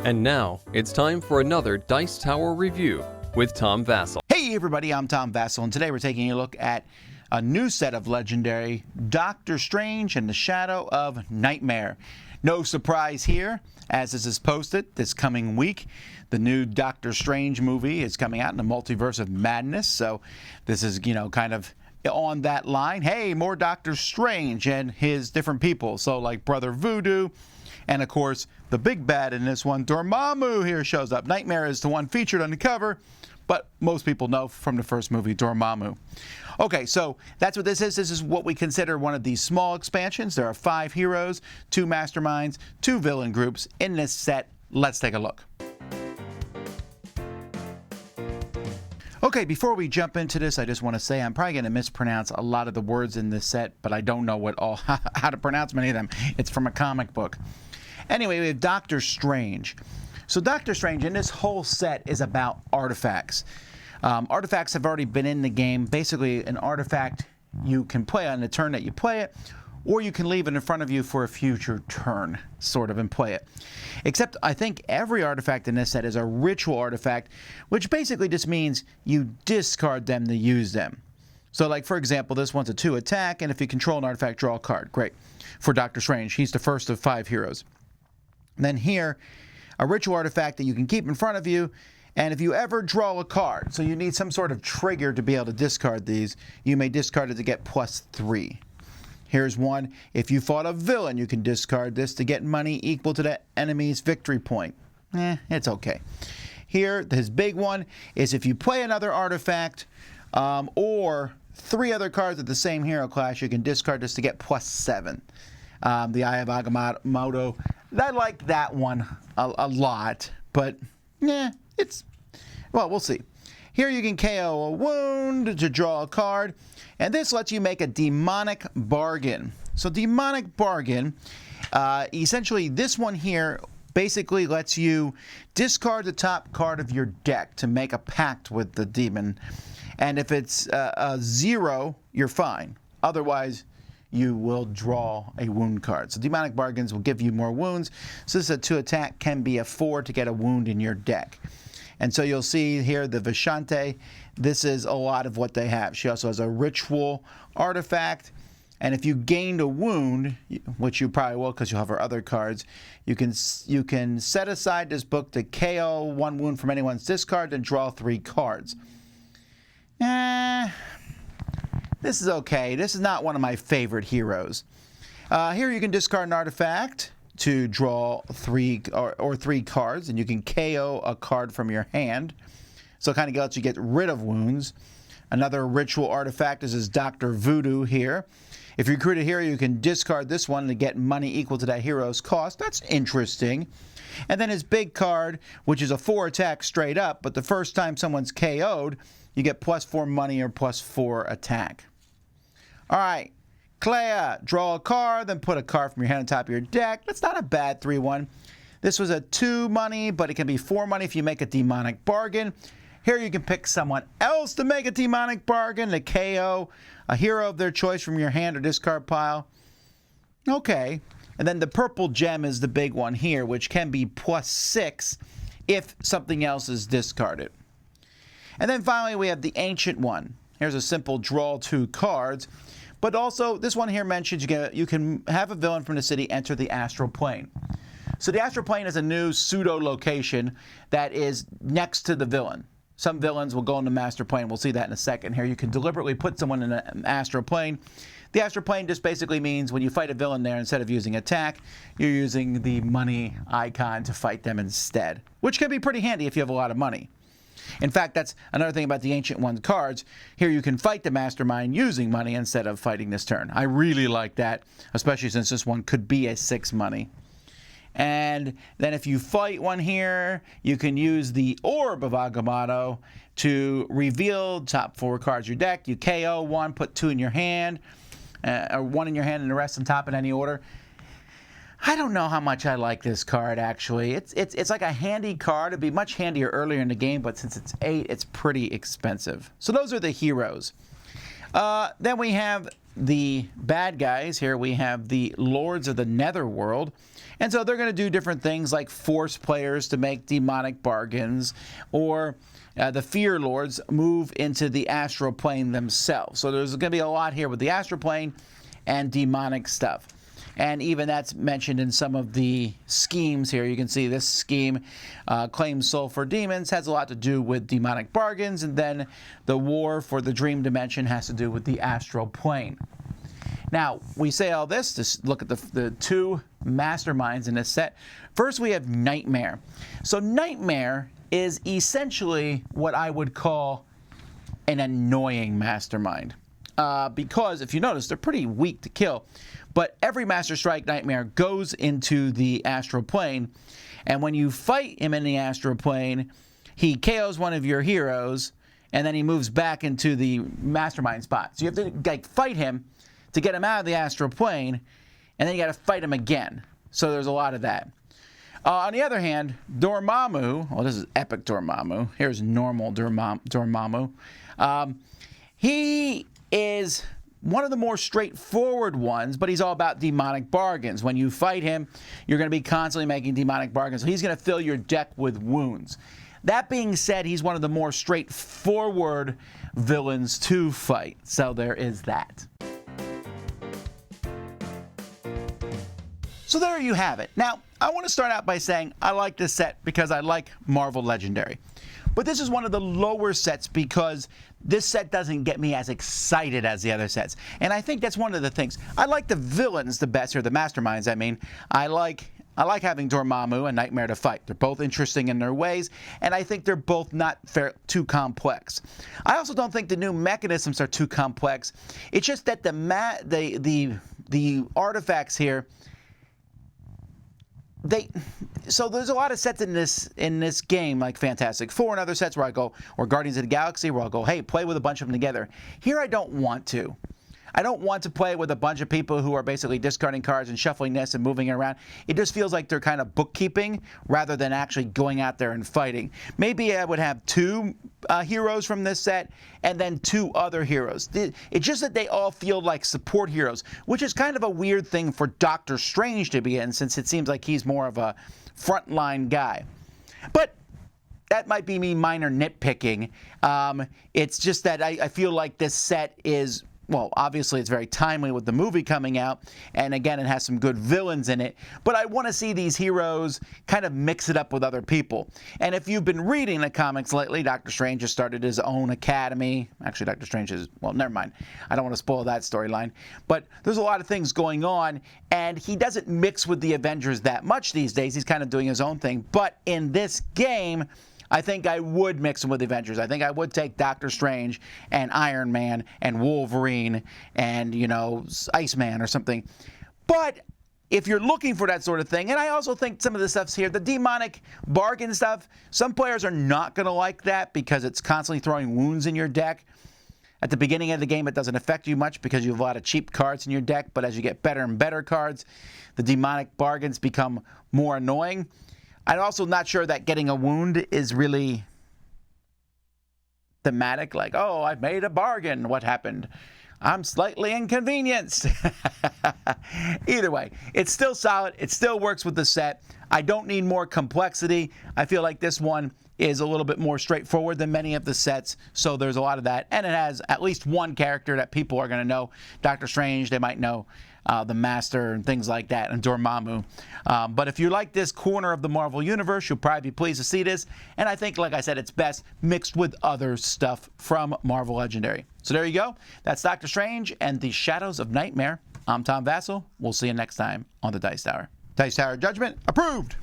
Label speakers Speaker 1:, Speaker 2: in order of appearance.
Speaker 1: And now, it's time for another Dice Tower review with Tom Vasel.
Speaker 2: Hey everybody, I'm Tom Vasel, and today we're taking a look at a new set of legendary Doctor Strange and the Shadow of Nightmare. No surprise here, as this is posted this coming week. The new Doctor Strange movie is coming out in the Multiverse of Madness, so this is, kind of on that line. Hey, more Doctor Strange and his different people. So like Brother Voodoo, and of course, the big bad in this one, Dormammu, here shows up. Nightmare is the one featured on the cover, but most people know from the first movie, Dormammu. Okay, so that's what this is. This is what we consider one of these small expansions. There are 5 heroes, 2 masterminds, 2 villain groups in this set. Let's take a look. Okay, before we jump into this, I just want to say I'm probably going to mispronounce a lot of the words in this set, but I don't know how to pronounce many of them. It's from a comic book. Anyway, we have Doctor Strange. So Doctor Strange in this whole set is about artifacts. Artifacts have already been in the game. Basically, an artifact you can play on the turn that you play it, or you can leave it in front of you for a future turn, sort of, and play it. Except I think every artifact in this set is a ritual artifact, which basically just means you discard them to use them. So like, for example, this one's a 2 attack, and if you control an artifact, draw a card. Great. For Doctor Strange, he's the first of 5 heroes. And then here, a ritual artifact that you can keep in front of you, and if you ever draw a card, so you need some sort of trigger to be able to discard these, you may discard it to get +3. Here's one. If you fought a villain, you can discard this to get money equal to the enemy's victory point. It's okay. Here, his big one is if you play another artifact or 3 other cards of the same hero class, you can discard this to get +7. The Eye of Agamotto. I like that one a lot, but we'll see. Here you can KO a wound to draw a card, and this lets you make a demonic bargain. So demonic bargain, essentially this one here basically lets you discard the top card of your deck to make a pact with the demon, and if it's a 0, you're fine. Otherwise, you will draw a wound card. So demonic bargains will give you more wounds. So this is a 2 attack, can be a 4 to get a wound in your deck. And so you'll see here the Vashante, this is a lot of what they have. She also has a ritual artifact, and if you gained a wound, which you probably will because you'll have her other cards, you can set aside this book to KO 1 wound from anyone's discard and draw 3 cards. This is okay. This is not one of my favorite heroes. Here you can discard an artifact to draw 3 cards, and you can KO a card from your hand. So it kind of lets you get rid of wounds. Another ritual artifact is Dr. Voodoo here. If you recruit a hero, you can discard this one to get money equal to that hero's cost. That's interesting. And then his big card, which is a 4 attack straight up, but the first time someone's KO'd, you get +4 money or +4 attack. All right. Clea, draw a card, then put a card from your hand on top of your deck. That's not a bad 3-1. This was a 2 money, but it can be 4 money if you make a demonic bargain. Here you can pick someone else to make a demonic bargain, to KO a hero of their choice from your hand or discard pile. Okay. And then the purple gem is the big one here, which can be +6 if something else is discarded. And then finally we have the ancient one. Here's a simple draw 2 cards. But also, this one here mentions you can have a villain from the city enter the astral plane. So the astral plane is a new pseudo-location that is next to the villain. Some villains will go in the master plane. We'll see that in a second. Here you can deliberately put someone in an astral plane. The astral plane just basically means when you fight a villain there, instead of using attack, you're using the money icon to fight them instead, which can be pretty handy if you have a lot of money. In fact, that's another thing about the Ancient One cards. Here you can fight the Mastermind using money instead of fighting this turn. I really like that, especially since this one could be a 6 money. And then if you fight one here, you can use the Orb of Agamotto to reveal top 4 cards of your deck. You KO 1, put 2 in your hand, or 1 in your hand and the rest on top in any order. I don't know how much I like this card, actually. It's like a handy card. It'd be much handier earlier in the game, but since it's 8, it's pretty expensive. So those are the heroes. Then we have the bad guys, here we have the Lords of the Netherworld. And so they're going to do different things like force players to make demonic bargains, or the Fear Lords move into the astral plane themselves. So there's going to be a lot here with the astral plane and demonic stuff. And even that's mentioned in some of the schemes here. You can see this scheme, claims soul for demons, has a lot to do with demonic bargains, and then the war for the dream dimension has to do with the astral plane. Now, we say all this to look at the two masterminds in this set. First, we have Nightmare. So Nightmare is essentially what I would call an annoying mastermind. Because if you notice, they're pretty weak to kill. But every Master Strike Nightmare goes into the astral plane, and when you fight him in the astral plane, he KOs one of your heroes, and then he moves back into the mastermind spot. So you have to fight him to get him out of the astral plane, and then you got to fight him again. So there's a lot of that. On the other hand, Dormammu, well, this is Epic Dormammu. Here's normal Dormammu. He is one of the more straightforward ones, but he's all about demonic bargains. When you fight him, you're going to be constantly making demonic bargains. So he's going to fill your deck with wounds. That being said, he's one of the more straightforward villains to fight. So there is that. So there you have it. Now, I want to start out by saying I like this set because I like Marvel Legendary. But this is one of the lower sets because this set doesn't get me as excited as the other sets. And I think that's one of the things. I like the villains the best, or the masterminds, I mean. I like having Dormammu and Nightmare to fight. They're both interesting in their ways, and I think they're both not too complex. I also don't think the new mechanisms are too complex. It's just that the artifacts here, so there's a lot of sets in this game, like Fantastic Four and other sets where I go, or Guardians of the Galaxy, where I'll go, hey, play with a bunch of them together. Here I don't want to. I don't want to play with a bunch of people who are basically discarding cards and shuffling this and moving it around. It just feels like they're kind of bookkeeping rather than actually going out there and fighting. Maybe I would have two heroes from this set and then two other heroes. It's just that they all feel like support heroes, which is kind of a weird thing for Doctor Strange to be in, since it seems like he's more of a frontline guy. But that might be me minor nitpicking. It's just that I feel like this set is, well, obviously it's very timely with the movie coming out, and again, it has some good villains in it, but I want to see these heroes kind of mix it up with other people. And if you've been reading the comics lately, Doctor Strange has started his own academy. Actually, Doctor Strange is, well, never mind. I don't want to spoil that storyline. But there's a lot of things going on, and he doesn't mix with the Avengers that much these days. He's kind of doing his own thing. But in this game, I think I would mix them with the Avengers. I think I would take Doctor Strange and Iron Man and Wolverine and, you know, Iceman or something. But if you're looking for that sort of thing, and I also think some of the stuff's here, the demonic bargain stuff, some players are not going to like that because it's constantly throwing wounds in your deck. At the beginning of the game, it doesn't affect you much because you have a lot of cheap cards in your deck, but as you get better and better cards, the demonic bargains become more annoying. I'm also not sure that getting a wound is really thematic, like, oh, I've made a bargain. What happened? I'm slightly inconvenienced. Either way, it's still solid. It still works with the set. I don't need more complexity. I feel like this one is a little bit more straightforward than many of the sets, so there's a lot of that. And it has at least one character that people are going to know. Doctor Strange, they might know the Master and things like that, and Dormammu. But if you like this corner of the Marvel Universe, you'll probably be pleased to see this. And I think, like I said, it's best mixed with other stuff from Marvel Legendary. So there you go. That's Doctor Strange and the Shadows of Nightmare. I'm Tom Vasel. We'll see you next time on the Dice Tower. Dice Tower Judgment approved.